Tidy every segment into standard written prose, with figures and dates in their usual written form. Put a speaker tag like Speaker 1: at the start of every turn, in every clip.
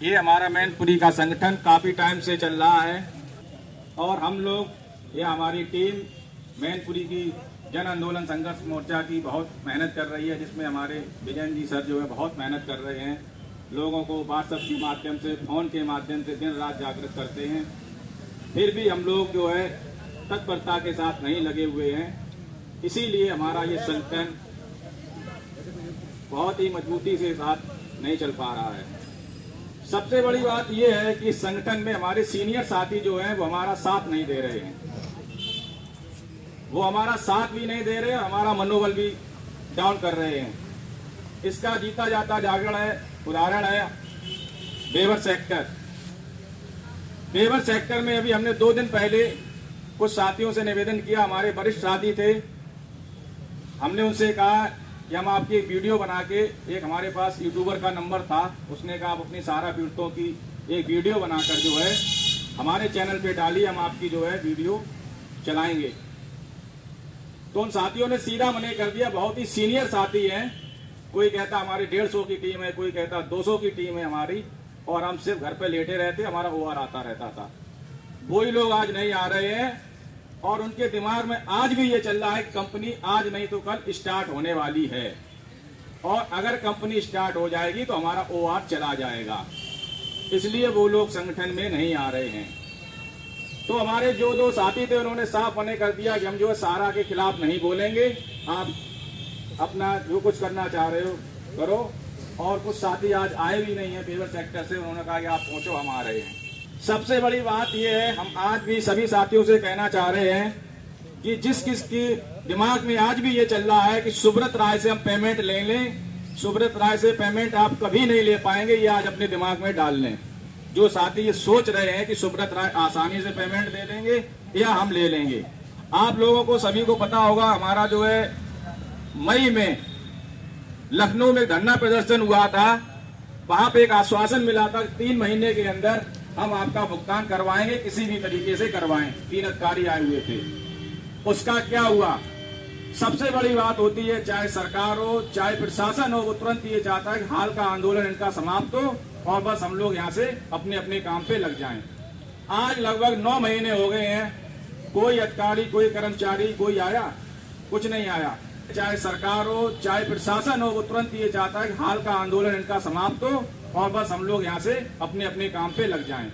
Speaker 1: ये हमारा मैनपुरी का संगठन काफ़ी टाइम से चल रहा है और हम लोग ये हमारी टीम मैनपुरी की जन आंदोलन संघर्ष मोर्चा की बहुत मेहनत कर रही है, जिसमें हमारे विजयन जी सर जो है बहुत मेहनत कर रहे हैं। लोगों को व्हाट्सएप के माध्यम से, फ़ोन के माध्यम से दिन रात जागृत करते हैं। फिर भी हम लोग जो है तत्परता के साथ नहीं लगे हुए हैं। इसीलिए हमारा ये संगठन बहुत ही मजबूती से साथ नहीं चल पा रहा है। सबसे बड़ी बात यह है कि इस संगठन में हमारे सीनियर साथी जो हैं वो हमारा साथ नहीं दे रहे हैं। वो हमारा साथ भी नहीं दे रहे हैं, हमारा मनोबल भी डाउन कर रहे हैं। इसका जीता जाता जागरण है, उदाहरण है बेवर सेक्टर। बेवर सेक्टर में अभी हमने 2 दिन पहले कुछ साथियों से निवेदन किया। हमारे वरिष्ठ साथी थे, हमने उनसे कहा कि हम आपकी एक वीडियो बना के, एक हमारे पास यूट्यूबर का नंबर था, उसने कहा आप अपनी सारा पीड़ितों की एक वीडियो बनाकर जो है हमारे चैनल पे डालिए, हम आपकी जो है वीडियो चलाएंगे। तो उन साथियों ने सीधा मना कर दिया। बहुत ही सीनियर साथी हैं, कोई कहता हमारी 150 की टीम है, कोई कहता 200 की टीम है हमारी, और हम सिर्फ घर पे लेटे रहते, हमारा OR आता रहता था। वही लोग आज नहीं आ रहे हैं और उनके दिमाग में आज भी ये चल रहा है कि कंपनी आज नहीं तो कल स्टार्ट होने वाली है, और अगर कंपनी स्टार्ट हो जाएगी तो हमारा OR चला जाएगा। इसलिए वो लोग संगठन में नहीं आ रहे हैं। तो हमारे जो 2 साथी थे उन्होंने साफ मना कर दिया कि हम जो है सारा के खिलाफ नहीं बोलेंगे, आप अपना जो कुछ करना चाह रहे हो करो। और कुछ साथी आज आए भी नहीं है बेवर सेक्टर से, उन्होंने कहा कि आप पहुंचो, हम आ रहे हैं। सबसे बड़ी बात यह है, हम आज भी सभी साथियों से कहना चाह रहे हैं कि जिस किसकी दिमाग में आज भी ये चल रहा है कि सुब्रत राय से हम पेमेंट ले लें, सुब्रत राय से पेमेंट आप कभी नहीं ले पाएंगे, ये आज अपने दिमाग में डाल लें। जो साथी ये सोच रहे हैं कि सुब्रत राय आसानी से पेमेंट दे देंगे या हम ले लेंगे, आप लोगों को सभी को पता होगा, हमारा जो है मई में लखनऊ में धरना प्रदर्शन हुआ था। वहां पे एक आश्वासन मिला था 3 महीने के अंदर हम आपका भुगतान करवाएंगे, किसी भी तरीके से करवाएं। 3 अधिकारी आए हुए थे। उसका क्या हुआ? सबसे बड़ी बात होती है, चाहे सरकार हो चाहे प्रशासन हो, वो तुरंत ये चाहता है कि हाल का आंदोलन इनका समाप्त हो और बस हम लोग यहाँ से अपने अपने काम पे लग जाएं। आज लगभग 9 महीने हो गए हैं, कोई अधिकारी, कोई कर्मचारी, कोई आया? कुछ नहीं आया। चाहे सरकार हो चाहे प्रशासन हो, वो तुरंत ये चाहता है कि हाल का आंदोलन इनका समाप्त हो और बस हम लोग यहाँ से अपने अपने काम पे लग जाएं।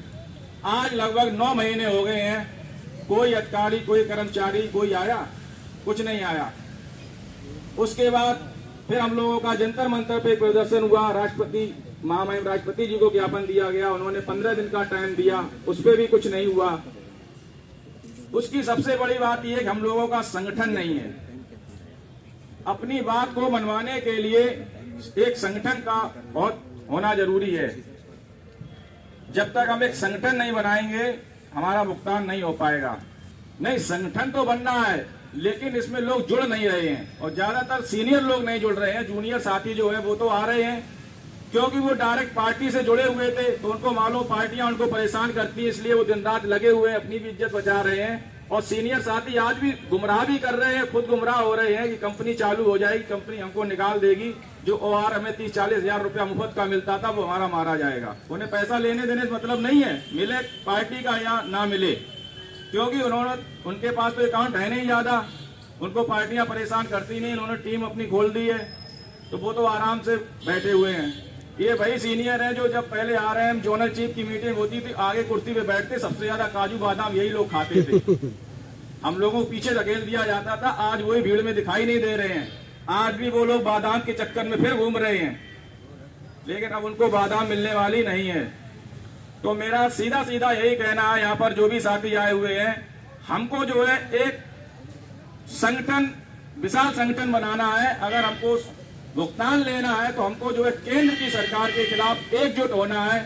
Speaker 1: आज लगभग 9 महीने हो गए हैं, कोई अधिकारी, कोई कर्मचारी, कोई आया? कुछ नहीं आया। उसके बाद फिर हम लोगों का जंतर मंतर पे प्रदर्शन हुआ। राष्ट्रपति, महामहिम राष्ट्रपति जी को ज्ञापन दिया गया, उन्होंने 15 दिन का टाइम दिया, उस पर भी कुछ नहीं हुआ। उसकी सबसे बड़ी बात यह कि हम लोगों का संगठन नहीं है। अपनी बात को मनवाने के लिए एक संगठन का बहुत होना जरूरी है। जब तक हम एक संगठन नहीं बनाएंगे हमारा भुगतान नहीं हो पाएगा। नहीं, संगठन तो बनना है, लेकिन इसमें लोग जुड़ नहीं रहे हैं और ज्यादातर सीनियर लोग नहीं जुड़ रहे हैं। जूनियर साथी जो है वो तो आ रहे हैं, क्योंकि वो डायरेक्ट पार्टी से जुड़े हुए थे, तो उनको मालूम पार्टियां उनको परेशान करती है, इसलिए वो दिन रात लगे हुए हैं, अपनी भी इज्जत बचा रहे हैं। और सीनियर साथी आज भी गुमराह भी कर रहे हैं, खुद गुमराह हो रहे हैं कि कंपनी चालू हो जाएगी, कंपनी हमको निकाल देगी, जो OR हमें 30-40 हजार रुपया मुफ्त का मिलता था वो हमारा मारा जाएगा। उन्हें पैसा लेने देने से मतलब नहीं है, मिले पार्टी का या ना मिले, क्योंकि उनके पास तो अकाउंट है नहीं ज्यादा, उनको पार्टियां परेशान करती नहीं, उन्होंने टीम अपनी खोल दी है, तो वो तो आराम से बैठे हुए हैं। ये वही सीनियर हैं जो जब पहले RM जोनल चीफ की मीटिंग होती थी, आगे कुर्सी पे बैठते, सबसे ज्यादा काजू बादाम यही लोग खाते थे, हम लोगों को पीछे धकेल दिया जाता था। आज वही भीड़ में दिखाई नहीं दे रहे हैं, आज भी वो लोग बादाम के चक्कर में फिर घूम रहे हैं, लेकिन अब उनको बादाम मिलने वाली नहीं है। तो मेरा सीधा सीधा यही कहना है, यहाँ पर जो भी साथी आए हुए हैं, हमको जो है एक संगठन, विशाल संगठन बनाना है। अगर हमको भुगतान लेना है तो हमको जो है केंद्र की सरकार के खिलाफ एकजुट होना है।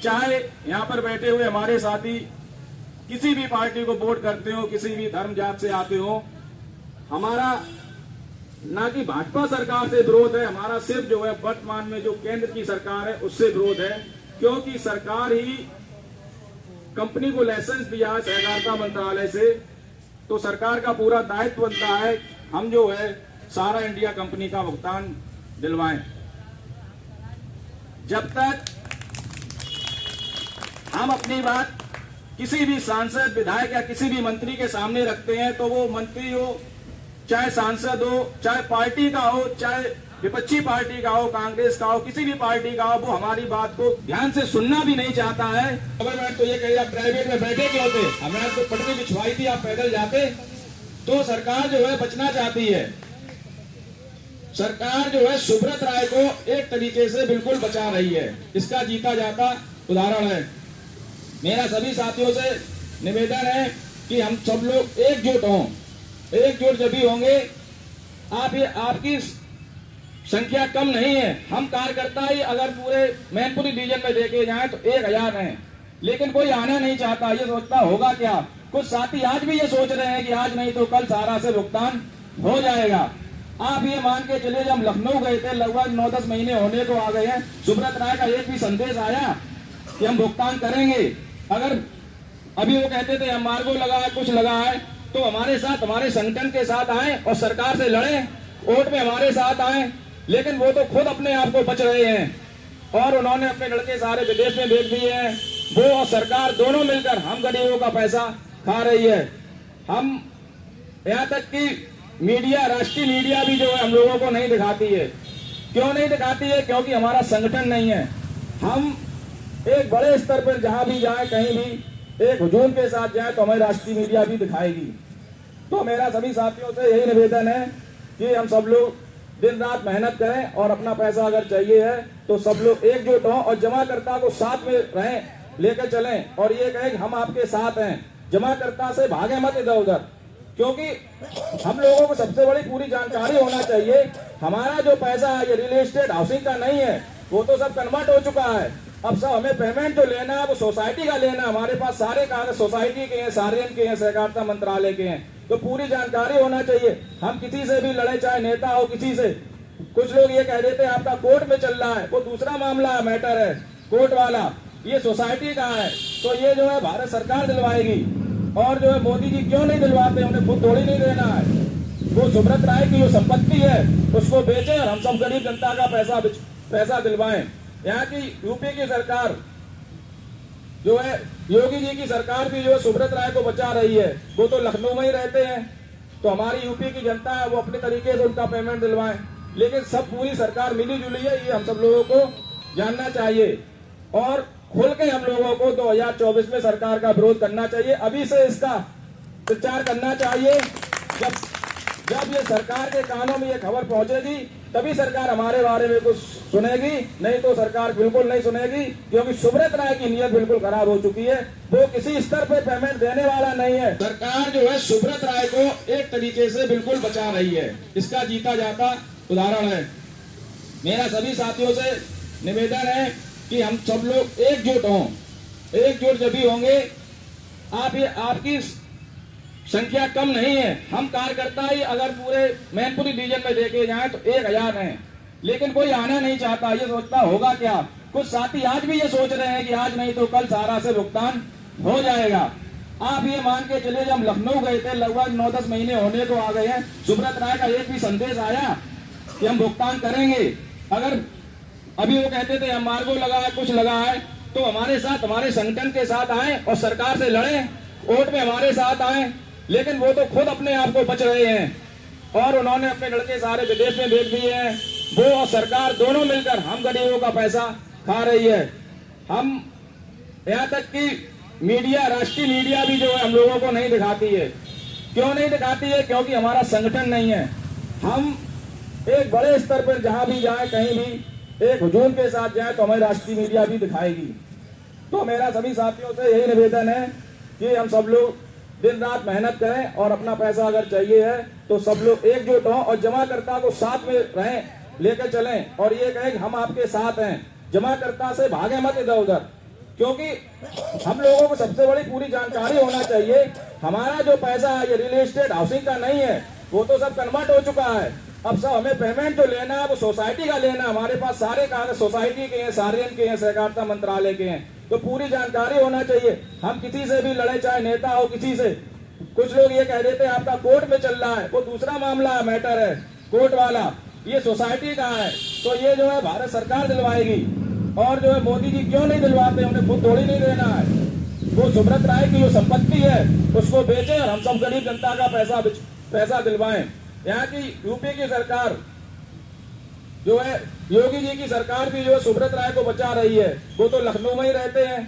Speaker 1: चाहे यहाँ पर बैठे हुए हमारे साथी किसी भी पार्टी को वोट करते हो, किसी भी धर्म जात से आते हो, हमारा ना कि भाजपा सरकार से विरोध है, हमारा सिर्फ जो है वर्तमान में जो केंद्र की सरकार है उससे विरोध है, क्योंकि सरकार ही कंपनी को लाइसेंस दिया है सहकारिता मंत्रालय से, तो सरकार का पूरा दायित्व बनता है हम जो है सारा इंडिया कंपनी का भुगतान दिलवाएं। जब तक हम अपनी बात किसी भी सांसद, विधायक या किसी भी मंत्री के सामने रखते हैं तो वो मंत्री हो, चाहे सांसद हो, चाहे पार्टी का हो, चाहे विपक्षी पार्टी का हो, कांग्रेस का हो, किसी भी पार्टी का हो, वो हमारी बात को ध्यान से सुनना भी नहीं चाहता है। गवर्नमेंट तो ये कह रहा प्राइवेट में बैठे क्यों थे, हमने आपको पटरी बिछवाई थी, आप पैदल जाते। तो सरकार जो है बचना चाहती है। सरकार जो है सुब्रत राय को एक तरीके से बिल्कुल बचा रही है। इसका जीता जाता उदाहरण है। मेरा सभी साथियों से निवेदन है कि हम सब लोग एकजुट हों। एकजुट जब भी होंगे, आपकी संख्या कम नहीं है। हम कार्यकर्ता ही अगर पूरे मैनपुरी रीजन में देखे जाएं तो 1000 हैं, लेकिन कोई आना नहीं चाहता। ये सोचता होगा क्या। कुछ साथी आज भी ये सोच रहे हैं कि आज नहीं तो कल सारा से भुगतान हो जाएगा। आप ये मान के चलिए, जब हम लखनऊ गए थे, लगभग 9-10 महीने होने को आ गए हैं, सुब्रत राय का एक भी संदेश आया कि हम भुगतान करेंगे। अगर अभी वो कहते थे एम्बार्गो लगा है, कुछ लगा है, तो हमारे साथ, हमारे संगठन के साथ आए और सरकार से लड़े, वोट में हमारे साथ आए। लेकिन वो तो खुद अपने आप को बच रहे हैं और उन्होंने अपने लड़के सारे विदेश में भेज दिए हैं। वो और सरकार दोनों मिलकर हम गरीबों का पैसा खा रही है। हम यहाँ तक कि मीडिया, राष्ट्रीय मीडिया भी जो है हम लोगों को नहीं दिखाती है। क्यों नहीं दिखाती है? क्योंकि हमारा संगठन नहीं है। हम एक बड़े स्तर पर जहां भी जाए, कहीं भी एक हुजूम के साथ जाए तो हमें राष्ट्रीय मीडिया भी दिखाएगी। तो मेरा सभी साथियों से यही निवेदन है कि हम सब लोग दिन रात मेहनत करें और अपना पैसा अगर चाहिए है तो सब लोग एकजुट हों और जमाकर्ता को साथ में रहें, लेकर चलें और ये कहें कि हम आपके साथ हैं। जमाकर्ता से भागे मत इधर उधर, क्योंकि हम लोगों को सबसे बड़ी पूरी जानकारी होना चाहिए। हमारा जो पैसा है ये रियल एस्टेट हाउसिंग का नहीं है, वो तो सब कन्वर्ट हो चुका है। अब सब हमें पेमेंट जो लेना है वो सोसाइटी का लेना है। हमारे पास सारे कागज सोसाइटी के हैं, सार्यन के हैं, सहकारिता मंत्रालय के हैं। तो पूरी जानकारी होना चाहिए। हम किसी से भी लड़े, चाहे नेता हो, किसी से। कुछ लोग ये कह देते हैं आपका कोर्ट में चल रहा है, वो दूसरा मामला है, मैटर है कोर्ट वाला। ये सोसाइटी का है तो ये जो है भारत सरकार दिलवाएगी। और जो है मोदी जी क्यों नहीं दिलवाते, उन्हें खुद थोड़ी नहीं देना है। वो सुब्रत राय की जो संपत्ति है उसको बेचे और हम सब गरीब जनता का पैसा दिलवाएं। यहाँ की यूपी की सरकार जो है, योगी जी की सरकार भी जो है सुब्रत राय को बचा रही है। वो तो लखनऊ में ही रहते हैं, तो हमारी यूपी की जनता है वो अपने तरीके से उनका पेमेंट दिलवाएं। लेकिन सब पूरी सरकार मिली जुली है, ये हम सब लोगों को जानना चाहिए और खुल के हम लोगों को 2024 में सरकार का विरोध करना चाहिए। अभी से इसका प्रचार करना चाहिए। जब ये सरकार के कानों में ये खबर पहुंचेगी तभी सरकार हमारे बारे में कुछ सुनेगी, नहीं तो सरकार बिल्कुल नहीं सुनेगी। क्योंकि सुब्रत राय की नीयत बिल्कुल खराब हो चुकी है। वो किसी स्तर पे पेमेंट देने वाला नहीं है। सरकार जो है सुब्रत राय को एक तरीके से बिल्कुल बचा रही है। इसका जीता जाता उदाहरण है। मेरा सभी साथियों से निवेदन है कि हम सब लोग एकजुट हों। एकजुट जब भी होंगे, आपकी संख्या कम नहीं है। हम कार्यकर्ता ही अगर पूरे मैनपुरी रीजन में देखे जाएं तो 1000 हैं, लेकिन कोई आना नहीं चाहता। ये सोचता होगा क्या। कुछ साथी आज भी ये सोच रहे हैं कि आज नहीं तो कल सारा से भुगतान हो जाएगा। आप ये मान के चलिए, जब हम लखनऊ गए थे, लगभग 9-10 महीने होने को आ गए हैं, सुब्रत राय का एक भी संदेश आया कि हम भुगतान करेंगे। अगर अभी वो कहते थे एम्बार्गो लगा है, कुछ लगा है, तो हमारे साथ, हमारे संगठन के साथ आए और सरकार से लड़े, वोट में हमारे साथ आए। लेकिन वो तो खुद अपने आप को बच रहे हैं और उन्होंने अपने लड़के सारे विदेश में भेज दिए हैं। वो और सरकार दोनों मिलकर हम गरीबों का पैसा खा रही है। हम यहाँ तक कि मीडिया, राष्ट्रीय मीडिया भी जो है हम लोगों को नहीं दिखाती है। क्यों नहीं दिखाती है? क्योंकि हमारा संगठन नहीं है। हम एक बड़े स्तर पर जहां भी जाए, कहीं भी एक हुजूम के साथ जाए तो हमें राष्ट्रीय मीडिया भी दिखाएगी। तो मेरा सभी साथियों से यही निवेदन है कि हम सब लोग दिन रात मेहनत करें और अपना पैसा अगर चाहिए है तो सब लोग एकजुट हों और जमाकर्ता को साथ में रहें, लेकर चलें और ये कहें कि हम आपके साथ हैं। जमाकर्ता से भागे मत इधर उधर, क्योंकि हम लोगों को सबसे बड़ी पूरी जानकारी होना चाहिए। हमारा जो पैसा है ये रियल एस्टेट हाउसिंग का नहीं है, वो तो सब कन्वर्ट हो चुका है। अब सब हमें पेमेंट जो लेना है वो सोसाइटी का लेना है। हमारे पास सारे कागज सोसाइटी के हैं, सार्यन के हैं, सहकारिता मंत्रालय के हैं। तो पूरी जानकारी होना चाहिए। हम किसी से भी लड़े, चाहे नेता हो, किसी से। कुछ लोग ये कह देते हैं आपका कोर्ट में चल रहा है, वो दूसरा मामला है, मैटर है कोर्ट वाला। ये सोसाइटी का है तो ये जो है भारत सरकार दिलवाएगी। और जो है मोदी जी क्यों नहीं दिलवाते, उन्हें खुद थोड़ी नहीं देना है। वो सुब्रत राय की जो संपत्ति है उसको बेचे और हम सब गरीब जनता का पैसा दिलवाएं। यहाँ की यूपी की सरकार जो है, योगी जी की सरकार भी जो है सुब्रत राय को बचा रही है। वो तो लखनऊ में ही रहते हैं,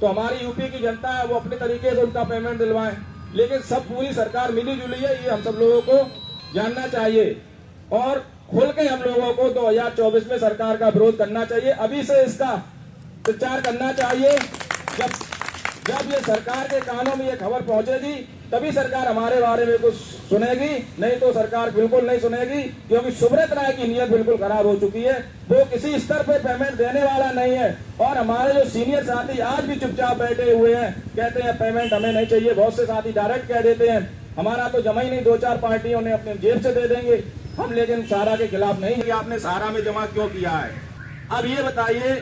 Speaker 1: तो हमारी यूपी की जनता है वो अपने तरीके से उनका पेमेंट दिलवाएं। लेकिन सब पूरी सरकार मिली जुली है, ये हम सब लोगों को जानना चाहिए और खुल के हम लोगों को 2024 में सरकार का विरोध करना चाहिए। अभी से इसका प्रचार करना चाहिए। जब ये सरकार के कानों में ये खबर पहुंचेगी तभी सरकार हमारे बारे में कुछ सुनेगी, नहीं तो सरकार बिल्कुल नहीं सुनेगी, क्योंकि सुब्रत राय की नीयत बिल्कुल खराब हो चुकी है। वो किसी स्तर पे पेमेंट देने वाला नहीं है और हमारे जो सीनियर साथी आज भी चुपचाप बैठे हुए हैं, कहते हैं पेमेंट हमें नहीं चाहिए। बहुत से साथी डायरेक्ट कह देते हैं हमारा तो जमा ही नहीं, 2-4 पार्टियों ने अपने जेब से दे देंगे हम, लेकिन सहारा के खिलाफ नहीं कि आपने सहारा में जमा क्यों किया है। अब ये बताइए,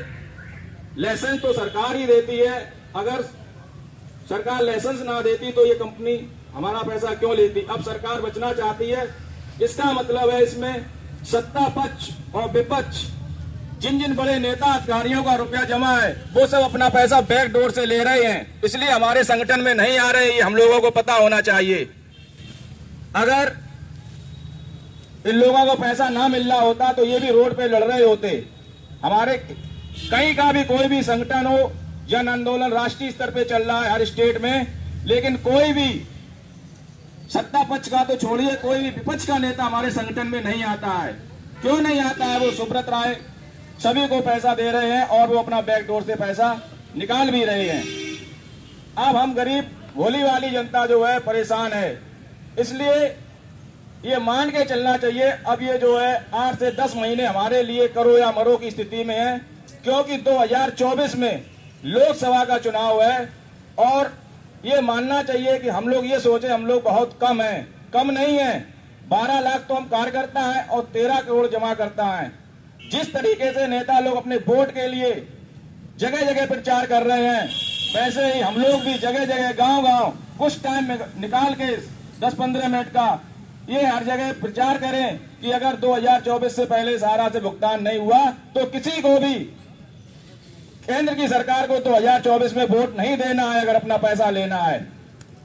Speaker 1: लाइसेंस तो सरकार ही देती है, अगर सरकार लाइसेंस ना देती तो ये कंपनी हमारा पैसा क्यों लेती। अब सरकार बचना चाहती है, इसका मतलब है इसमें सत्ता पक्ष और विपक्ष जिन जिन बड़े नेता अधिकारियों का रुपया जमा है वो सब अपना पैसा बैक डोर से ले रहे हैं, इसलिए हमारे संगठन में नहीं आ रहे। ये हम लोगों को पता होना चाहिए। अगर इन लोगों को पैसा ना मिल रहा होता तो ये भी रोड पे लड़ रहे होते। हमारे कहीं का भी कोई भी संगठन हो, जन आंदोलन राष्ट्रीय स्तर पे चल रहा है हर स्टेट में, लेकिन कोई भी सत्ता पक्ष का तो छोड़िए, कोई भी विपक्ष का नेता हमारे संगठन में नहीं आता है। क्यों नहीं आता है? वो सुब्रत राय सभी को पैसा दे रहे हैं और वो अपना बैकडोर से पैसा निकाल भी रहे हैं। अब हम गरीब भोली वाली जनता जो है परेशान है, इसलिए ये मान के चलना चाहिए। अब ये जो है 8 से 10 महीने हमारे लिए करो या मरो की स्थिति में है, क्योंकि 2024 में लोकसभा का चुनाव है और ये मानना चाहिए कि हम लोग ये सोचे हम लोग बहुत कम हैं, कम नहीं है। 12 लाख तो हम कार्यकर्ता हैं और 13 करोड़ जमा करता है। जिस तरीके से नेता लोग अपने वोट के लिए जगह जगह प्रचार कर रहे हैं, वैसे ही हम लोग भी जगह जगह गांव-गांव कुछ टाइम में निकाल के 10-15 मिनट का ये हर जगह प्रचार करें कि अगर 2024 से पहले सहारा से भुगतान नहीं हुआ तो किसी को भी केंद्र की सरकार को 2024 में वोट नहीं देना है, अगर अपना पैसा लेना है।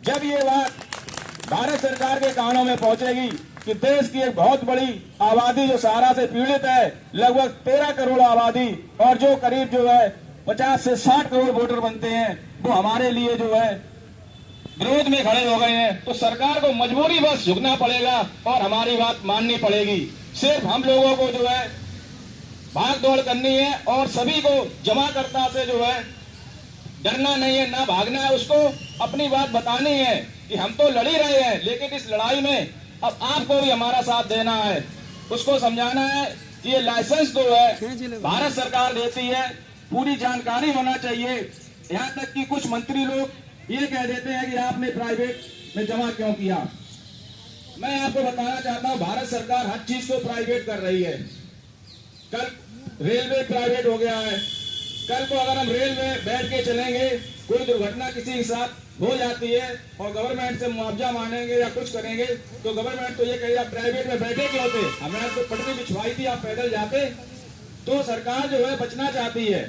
Speaker 1: जब ये बात भारत सरकार के कानों में पहुंचेगी कि देश की एक बहुत बड़ी आबादी जो सहारा से पीड़ित है, लगभग 13 करोड़ आबादी, और जो करीब जो है 50 से 60 करोड़ वोटर बनते हैं, वो हमारे लिए जो है विरोध में खड़े हो गए हैं, तो सरकार को मजबूरी बस झुकना पड़ेगा और हमारी बात माननी पड़ेगी। सिर्फ हम लोगों को जो है भाग दौड़ करनी है और सभी को जमाकर्ता से जो है डरना नहीं है, ना भागना है, उसको अपनी बात बतानी है कि हम तो लड़ ही रहे हैं, लेकिन इस लड़ाई में अब आपको भी हमारा साथ देना है। उसको समझाना है कि ये लाइसेंस जो है भारत सरकार देती है, पूरी जानकारी होना चाहिए। यहाँ तक कि कुछ मंत्री लोग ये कह देते हैं कि आपने प्राइवेट में जमा क्यों किया। मैं आपको बताना चाहता हूँ, भारत सरकार हर चीज को प्राइवेट कर रही है। कल रेलवे प्राइवेट हो गया है, कल को अगर हम रेल में बैठ के चलेंगे, कोई दुर्घटना किसी के साथ हो जाती है और गवर्नमेंट से मुआवजा मांगेंगे या कुछ करेंगे, तो गवर्नमेंट तो ये कहेगा प्राइवेट में बैठे क्यों थे, हमने आपको पटरी बिछवाई थी, आप पैदल जाते। तो सरकार जो है बचना चाहती है।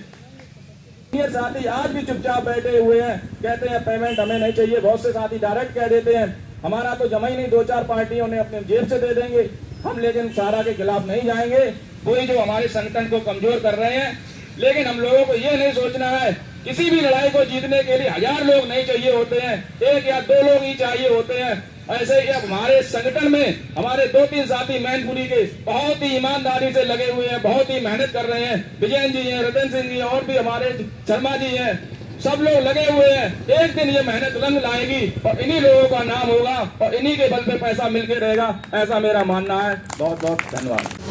Speaker 1: ये साथी आज भी चुपचाप बैठे हुए हैं, कहते हैं पेमेंट हमें नहीं चाहिए। बहुत से साथी डायरेक्ट कह देते हैं हमारा तो जमा ही नहीं, 2-4 पार्टियों ने अपने जेब से दे देंगे हम, लेकिन सहारा के खिलाफ नहीं जाएंगे। कोई जो हमारे संगठन को कमजोर कर रहे हैं, लेकिन हम लोगों को ये नहीं सोचना है, किसी भी लड़ाई को जीतने के लिए 1000 लोग नहीं चाहिए होते हैं, 1 या 2 लोग ही चाहिए होते हैं। ऐसे ही अब हमारे संगठन में हमारे 2-3 साथी मैनपुरी के बहुत ही ईमानदारी से लगे हुए हैं, बहुत ही मेहनत कर रहे हैं। विजयन जी हैं, रतन सिंह जी और भी हमारे शर्मा जी हैं, सब लोग लगे हुए हैं। एक दिन ये मेहनत रंग लाएगी और इन्हीं लोगों का नाम होगा और इन्हीं के बल पे पैसा मिलके रहेगा, ऐसा मेरा मानना है। बहुत बहुत धन्यवाद।